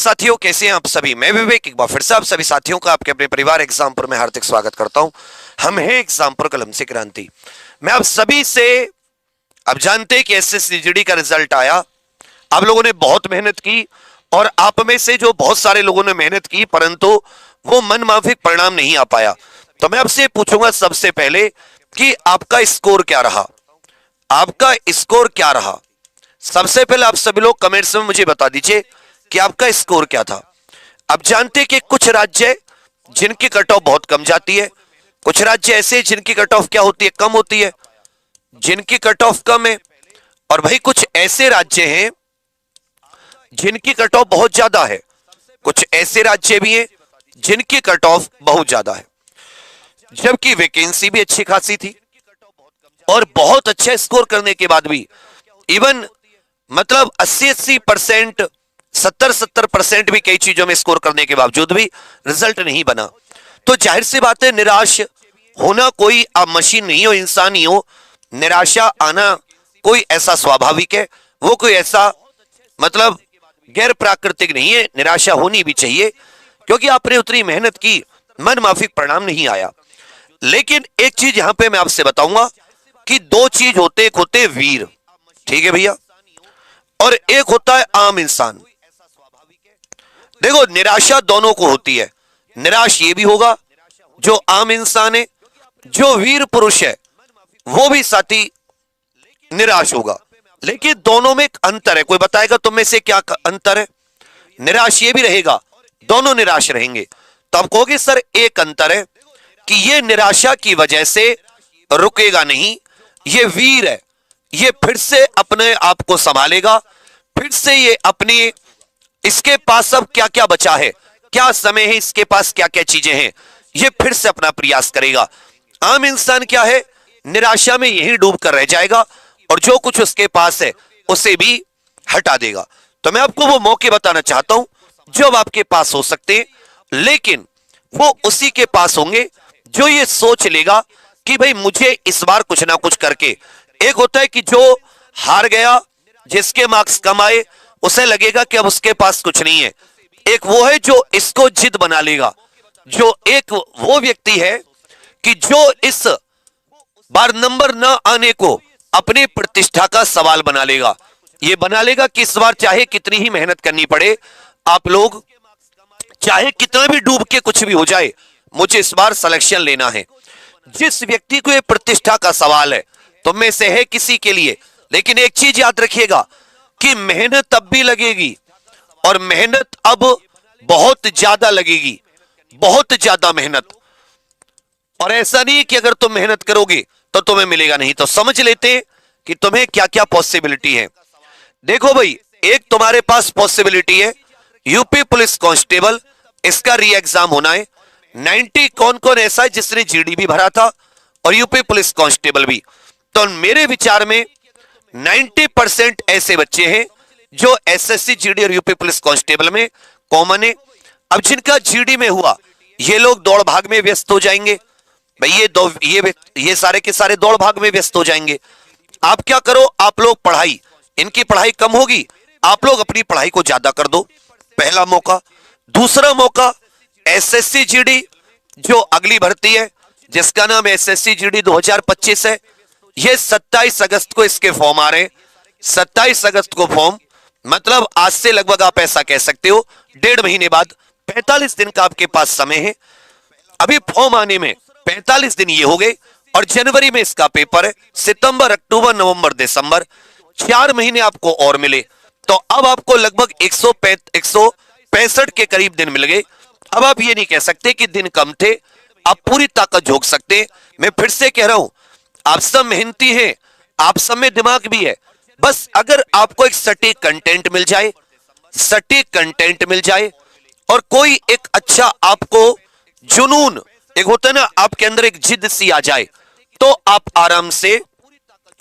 साथियों, कैसे हैं आप सभी। मैं विवेक एक बार फिर से आप सभी साथियों का आपके अपने परिवार एग्जामपुर में हार्दिक स्वागत करता हूं। हम हैं एग्जामपुर कलम से क्रांति। मैं आप सभी से, अब जानते हैं कि एसएससी का रिजल्ट आया। आप लोगों ने बहुत मेहनत की और आप में से जो बहुत सारे लोगों ने मेहनत की परंतु वो मन माफिक परिणाम नहीं आ पाया। तो मैं आपसे पूछूंगा सबसे पहले कि आपका स्कोर क्या रहा, आपका स्कोर क्या रहा। सबसे पहले आप सभी लोग कमेंट्स में मुझे बता दीजिए कि आपका स्कोर क्या था। अब जानते हैं कि कुछ राज्य जिनकी कट ऑफ बहुत कम जाती है, कुछ राज्य ऐसे जिनकी कट ऑफ क्या होती है, कम होती है, जिनकी कट ऑफ कम है। और भाई कुछ ऐसे राज्य हैं जिनकी कट ऑफ बहुत ज्यादा है, कुछ ऐसे राज्य भी हैं जिनकी कट ऑफ बहुत ज्यादा है। जबकि वैकेंसी भी अच्छी खासी थी और बहुत अच्छा स्कोर करने के बाद भी इवन मतलब 80% 70% भी कई चीजों में स्कोर करने के बावजूद भी रिजल्ट नहीं बना। तो जाहिर सी बात है, निराश होना कोई आप मशीन नहीं हो, इंसान ही हो। निराशा आना कोई ऐसा स्वाभाविक है, वो कोई ऐसा मतलब गैर प्राकृतिक नहीं है। निराशा होनी भी चाहिए क्योंकि आपने उतनी मेहनत की, मन माफिक परिणाम नहीं आया। लेकिन एक चीज यहां पे मैं आपसे बताऊंगा कि दो चीज होते, एक होते वीर, ठीक है भैया, और एक होता है आम इंसान। देखो निराशा दोनों को होती है। निराश ये भी होगा जो आम इंसान है, जो वीर पुरुष है वो भी साथी निराश होगा। लेकिन दोनों में एक अंतर है। कोई बताएगा तुम में से क्या अंतर है? निराश ये भी रहेगा, दोनों निराश रहेंगे। तो आप कहोगे सर एक अंतर है कि ये निराशा की वजह से रुकेगा नहीं, ये वीर है, ये फिर से अपने आप को संभालेगा, फिर से ये अपनी, इसके पास अब क्या क्या बचा है, क्या समय है, इसके पास क्या क्या चीजें हैं, ये फिर से अपना प्रयास करेगा। आम इंसान क्या है, निराशा में यही डूब कर रह जाएगा और जो कुछ उसके पास है उसे भी हटा देगा। तो मैं आपको वो मौके बताना चाहता हूं जो अब आपके पास हो सकते हैं, लेकिन वो उसी के पास होंगे जो ये सोच लेगा कि भाई मुझे इस बार कुछ ना कुछ करके। एक होता है कि जो हार गया, जिसके मार्क्स कम आए, उसे लगेगा कि अब उसके पास कुछ नहीं है। एक वो है जो इसको जिद बना लेगा, जो एक वो व्यक्ति है कि जो इस बार नंबर न आने को अपनी प्रतिष्ठा का सवाल बना लेगा। ये बना लेगा कि इस बार चाहे कितनी ही मेहनत करनी पड़े, आप लोग चाहे कितना भी डूब के कुछ भी हो जाए, मुझे इस बार सिलेक्शन लेना है। जिस व्यक्ति को ये प्रतिष्ठा का सवाल है, तुम में से है किसी के लिए, लेकिन एक चीज याद रखिएगा कि मेहनत अब भी लगेगी और मेहनत अब बहुत ज्यादा लगेगी, बहुत ज्यादा मेहनत। और ऐसा नहीं कि अगर तुम मेहनत करोगे तो तुम्हें मिलेगा नहीं। तो समझ लेते हैं कि तुम्हें क्या क्या पॉसिबिलिटी है। देखो भाई, एक तुम्हारे पास पॉसिबिलिटी है यूपी पुलिस कांस्टेबल, इसका री एग्जाम होना है। 90 कौन कौन ऐसा है जिसने जीडी भी भरा था और यूपी पुलिस कांस्टेबल भी। तो मेरे विचार में 90% ऐसे बच्चे हैं जो एसएससी जीडी और यूपी पुलिस कांस्टेबल में कॉमन है। अब जिनका जीडी में हुआ, ये लोग दौड़ भाग में व्यस्त हो जाएंगे भाई। ये सारे के सारे दौड़ भाग में व्यस्त हो जाएंगे। आप क्या करो, आप लोग पढ़ाई, इनकी पढ़ाई कम होगी, आप लोग अपनी पढ़ाई को ज्यादा कर दो, पहला मौका। दूसरा मौका, एसएससी जीडी जो अगली भर्ती है जिसका नाम एसएससी जीडी 2025 है, ये 27 अगस्त को इसके फॉर्म आ रहे हैं। 27 अगस्त को फॉर्म, मतलब आज से लगभग आप ऐसा कह सकते हो 1.5 महीने बाद, 45 दिन का आपके पास समय है। अभी फॉर्म आने में 45 दिन ये हो गए और जनवरी में इसका पेपर है। सितंबर, अक्टूबर, नवंबर, दिसंबर, 4 महीने आपको और मिले। तो अब आपको लगभग 165 के करीब दिन मिल गए। अब आप ये नहीं कह सकते कि दिन कम थे, आप पूरी ताकत झोंक सकते हैं। मैं फिर से कह रहा हूं, आप सब मेहनती हैं, आप सब में दिमाग भी है। बस अगर आपको एक सटीक कंटेंट मिल जाए, सटीक कंटेंट मिल जाए और कोई एक अच्छा आपको जुनून, एक होता है ना आपके अंदर एक जिद सी आ जाए, तो आप आराम से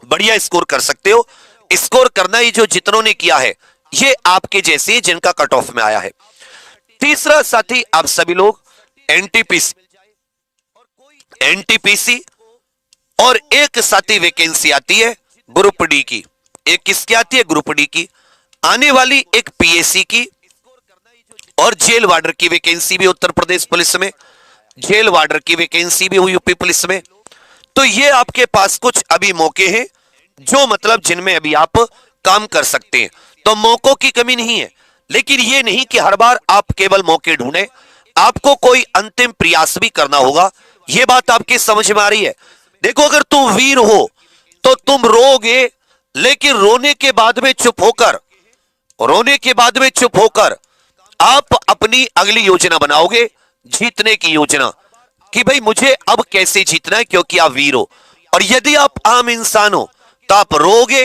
बढ़िया स्कोर कर सकते हो। स्कोर करना ही जो जितनों ने किया है, ये आपके जैसे जिनका कट ऑफ में आया है। तीसरा साथी, आप सभी लोग एनटीपीसी और एक साथी वैकेंसी आती है ग्रुप डी की। एक किसकी आती है? ग्रुप डी की। आने वाली एक पीएससी की और जेल वार्डर की वैकेंसी भी उत्तर प्रदेश पुलिस में, जेल वार्डर की वैकेंसी भी हुई यूपी पुलिस में। तो ये आपके पास कुछ अभी मौके हैं जो मतलब जिनमें अभी आप काम कर सकते हैं। तो मौकों की कमी नहीं है, लेकिन ये नहीं कि हर बार आप केवल मौके ढूंढें, आपको कोई अंतिम प्रयास भी करना होगा। ये बात आपकी समझ में आ रही है? देखो, अगर तुम वीर हो तो तुम रोगे, लेकिन रोने के बाद में चुप होकर, रोने के बाद में चुप होकर आप अपनी अगली योजना बनाओगे, जीतने की योजना, कि भाई मुझे अब कैसे जीतना है, क्योंकि आप वीर हो। और यदि आप आम इंसान हो तो आप रोगे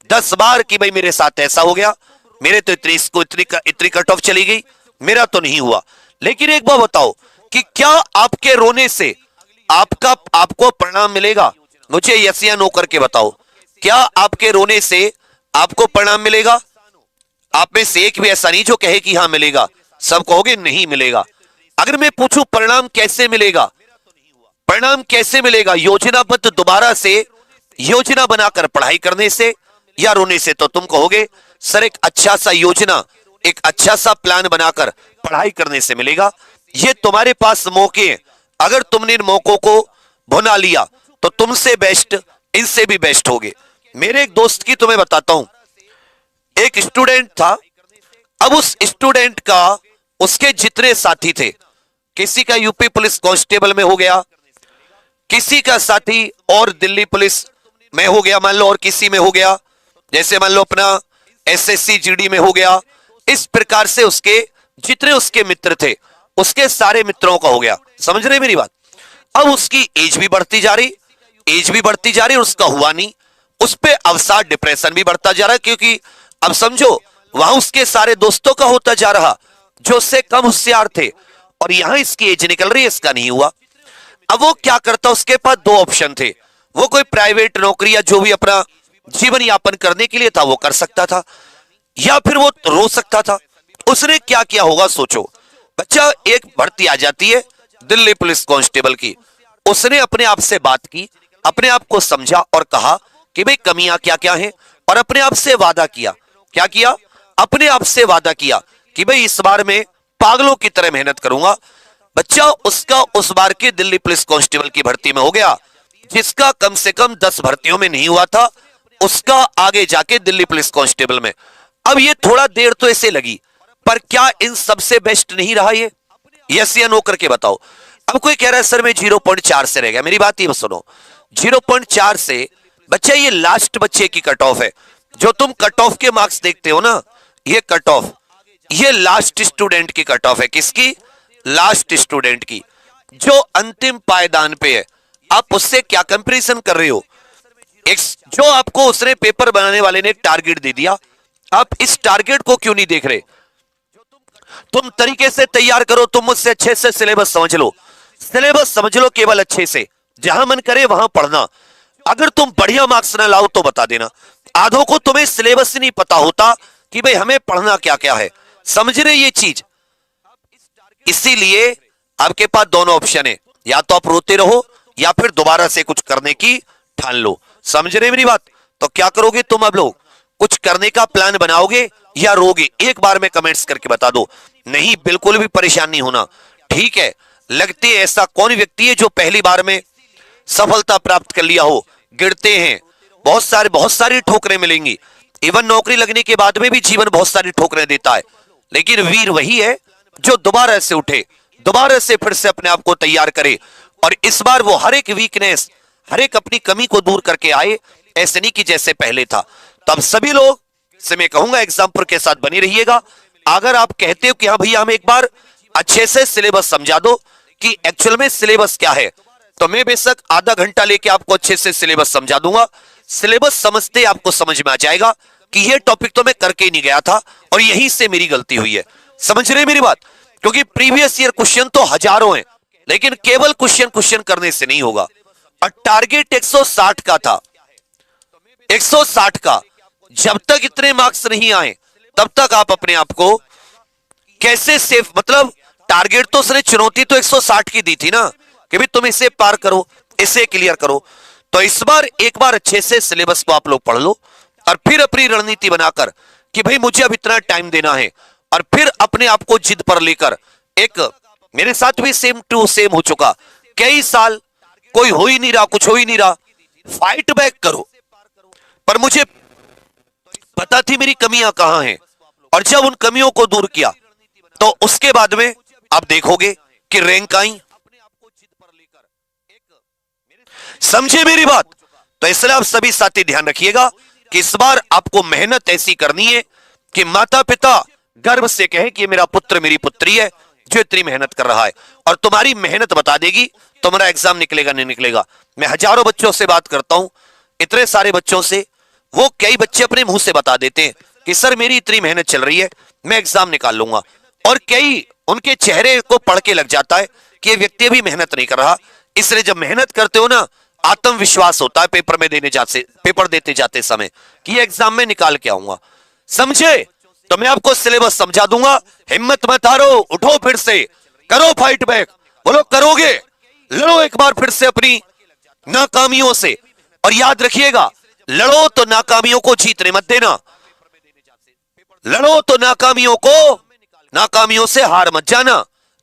10 बार कि भाई मेरे साथ ऐसा हो गया, मेरे तो इतनी कट ऑफ चली गई, मेरा तो नहीं हुआ। लेकिन एक बात बताओ कि क्या आपके रोने से आपको परिणाम मिलेगा? मुझे यस या नो करके बताओ, क्या आपके रोने से आपको परिणाम मिलेगा? आप में से एक भी ऐसा नहीं जो कहे कि हां मिलेगा, सब कहोगे नहीं मिलेगा। अगर मैं पूछूं परिणाम कैसे मिलेगा, परिणाम कैसे मिलेगा? योजनाबद्ध दोबारा से योजना बनाकर पढ़ाई करने से या रोने से? तो तुम कहोगे सर एक अच्छा सा योजना, एक अच्छा सा प्लान बनाकर पढ़ाई करने से मिलेगा। ये तुम्हारे पास मौके हैं, अगर तुमने इन मौकों को भुना लिया तो तुमसे बेस्ट इनसे भी बेस्ट होगे। मेरे एक दोस्त की तुम्हें बताता हूं, एक स्टूडेंट था। अब उस स्टूडेंट का, उसके जितने साथी थे, किसी का यूपी पुलिस कांस्टेबल में हो गया, किसी का साथी और दिल्ली पुलिस में हो गया मान लो, और किसी में हो गया जैसे मान लो अपना एसएससी जीडी में हो गया। इस प्रकार से उसके जितने उसके मित्र थे, उसके सारे मित्रों का हो गया। समझ रहे मेरी बात? अब उसकी एज भी बढ़ती जा रही, एज भी बढ़ती जा रही, और उसका हुआ नहीं। उस पे अवसाद, डिप्रेशन भी बढ़ता जा रहा है, क्योंकि अब समझो वहां उसके सारे दोस्तों का होता जा रहा जो उससे कम होशियार थे, और यहां इसकी एज निकल रही है, इसका नहीं हुआ। अब वो क्या करता? उसके पास दो ऑप्शन थे, वो कोई प्राइवेट नौकरी या जो भी अपना जीवन यापन करने के लिए था वो कर सकता था, या फिर वो रो सकता था। उसने क्या किया होगा सोचो। बच्चा, एक भर्ती आ जाती है दिल्ली पुलिस कांस्टेबल की, उसने अपने आप से बात की, अपने आप को समझा और कहा कि भाई कमियां क्या क्या हैं, और अपने आप से वादा किया। क्या किया? अपने आप से वादा किया कि भाई इस बार मैं पागलों की तरह मेहनत करूंगा। बच्चा, उसका उस बार की दिल्ली पुलिस कांस्टेबल की भर्ती में हो गया। जिसका कम से कम 10 भर्तियों में नहीं हुआ था, उसका आगे जाके दिल्ली पुलिस कांस्टेबल में। अब ये थोड़ा देर तो ऐसे लगी, पर क्या इन सबसे बेस्ट नहीं रहा ये? यस या नो करके बताओ। अब कोई कह रहा है सर मैं 0.4 से रह गया। मेरी बात ये सुनो, 0.4 से बच्चा ये लास्ट बच्चे की कट ऑफ है। जो तुम कट ऑफ के मार्क्स देखते हो ना, ये कट ऑफ, ये लास्ट स्टूडेंट की कट ऑफ है। किसकी? लास्ट स्टूडेंट की, जो अंतिम पायदान पे है। आप उससे क्या कंपैरिजन कर रहे हो? एक जो आपको उसने पेपर बनाने वाले ने टारगेट दे दिया, आप इस टारगेट को क्यों नहीं देख रहे? तुम तरीके से तैयार करो, तुम मुझसे अच्छे से सिलेबस समझ लो, सिलेबस समझ लो केवल अच्छे से, जहां मन करे वहां पढ़ना। अगर तुम बढ़िया मार्क्स ना लाओ तो बता देना। आधों को तुम्हें सिलेबस ही नहीं पता होता कि भाई हमें पढ़ना क्या क्या है। समझ रहे ये चीज? इसीलिए आपके पास दोनों ऑप्शन है, या तो आप रोते रहो या फिर दोबारा से कुछ करने की ठान लो। समझ रहे मेरी बात? तो क्या करोगे तुम? अब लोग कुछ करने का प्लान बनाओगे या रोगे? एक बार में कमेंट्स करके बता दो। नहीं, बिल्कुल भी परेशान नहीं होना, ठीक है? लगते ऐसा कौन व्यक्ति है जो पहली बार में सफलता प्राप्त कर लिया हो? गिरते हैं, बहुत सारी ठोकरें मिलेंगी। इवन नौकरी लगने के बाद में भी जीवन बहुत सारी ठोकरें देता है, लेकिन वीर वही है जो दोबारा से उठे, दोबारा से फिर से अपने आप को तैयार करे, और इस बार वो हर एक वीकनेस, हर एक अपनी कमी को दूर करके आए। ऐसे नहीं कि जैसे पहले था। तो अब सभी लोग से मैं कहूंगा एग्जाम्पल के साथ बनी रहिएगा। अगर आप कहते हो कि हाँ भैया हम एक बार अच्छे से सिलेबस समझा दो कि एक्चुअल में सिलेबस क्या है, तो मैं बेशक आधा घंटा लेके आपको अच्छे से सिलेबस समझा दूंगा। सिलेबस समझते आपको समझ में आ जाएगा कि ये टॉपिक तो मैं करके ही नहीं गया था और यहीं से मेरी गलती हुई है। समझ रहे मेरी बात? क्योंकि प्रीवियस ईयर क्वेश्चन तो हजारों हैं, लेकिन केवल क्वेश्चन करने से नहीं होगा। और टारगेट 160 का था, 160 का। जब तक इतने मार्क्स नहीं आए तब तक आप अपने आप को कैसे सेफ, मतलब टारगेट तो उसने, चुनौती तो 160 की दी थी ना कि भाई तुम इसे पार करो, इसे क्लियर करो। तो इस बार एक बार अच्छे से सिलेबस को आप लोग पढ़ लो और फिर अपनी रणनीति बनाकर कि भाई मुझे अब इतना टाइम देना है और फिर अपने आप को जिद पर लेकर, एक मेरे साथ भी सेम टू सेम हो चुका, कई साल कोई हो ही नहीं रहा, कुछ हो ही नहीं रहा, फाइट बैक करो। पर मुझे पता थी मेरी कमियां कहां हैं, और जब उन कमियों को दूर किया तो उसके बाद में आप देखोगे कि रैंक आई। समझे मेरी बात? तो इसलिए आप सभी साथी ध्यान रखिएगा कि इस बार आपको मेहनत ऐसी करनी है कि माता पिता गर्व से कहे कि ये मेरा पुत्र मेरी पुत्री है जो इतनी मेहनत कर रहा है, और तुम्हारी मेहनत बता देगी तुम्हारा एग्जाम निकलेगा नहीं निकलेगा। मैं हजारों बच्चों से बात करता हूं, इतने सारे बच्चों से, वो कई बच्चे अपने मुंह से बता देते हैं कि सर मेरी इतनी मेहनत चल रही है, मैं एग्जाम निकाल लूंगा, और कई उनके चेहरे को पढ़ के लग जाता है कि ये व्यक्ति भी मेहनत नहीं कर रहा। इसलिए जब मेहनत करते हो ना, आत्मविश्वास होता है पेपर देते जाते समय कि ये एग्जाम में निकाल के आऊंगा। समझे? तो मैं आपको सिलेबस समझा दूंगा, हिम्मत मत हारो, उठो फिर से, करो फाइट बैक। बोलो करोगे? लड़ो एक बार फिर से अपनी नाकामियों से, और याद रखिएगा, लड़ो तो नाकामियों को जीतने मत देना, लड़ो तो नाकामियों से हार मत जाना।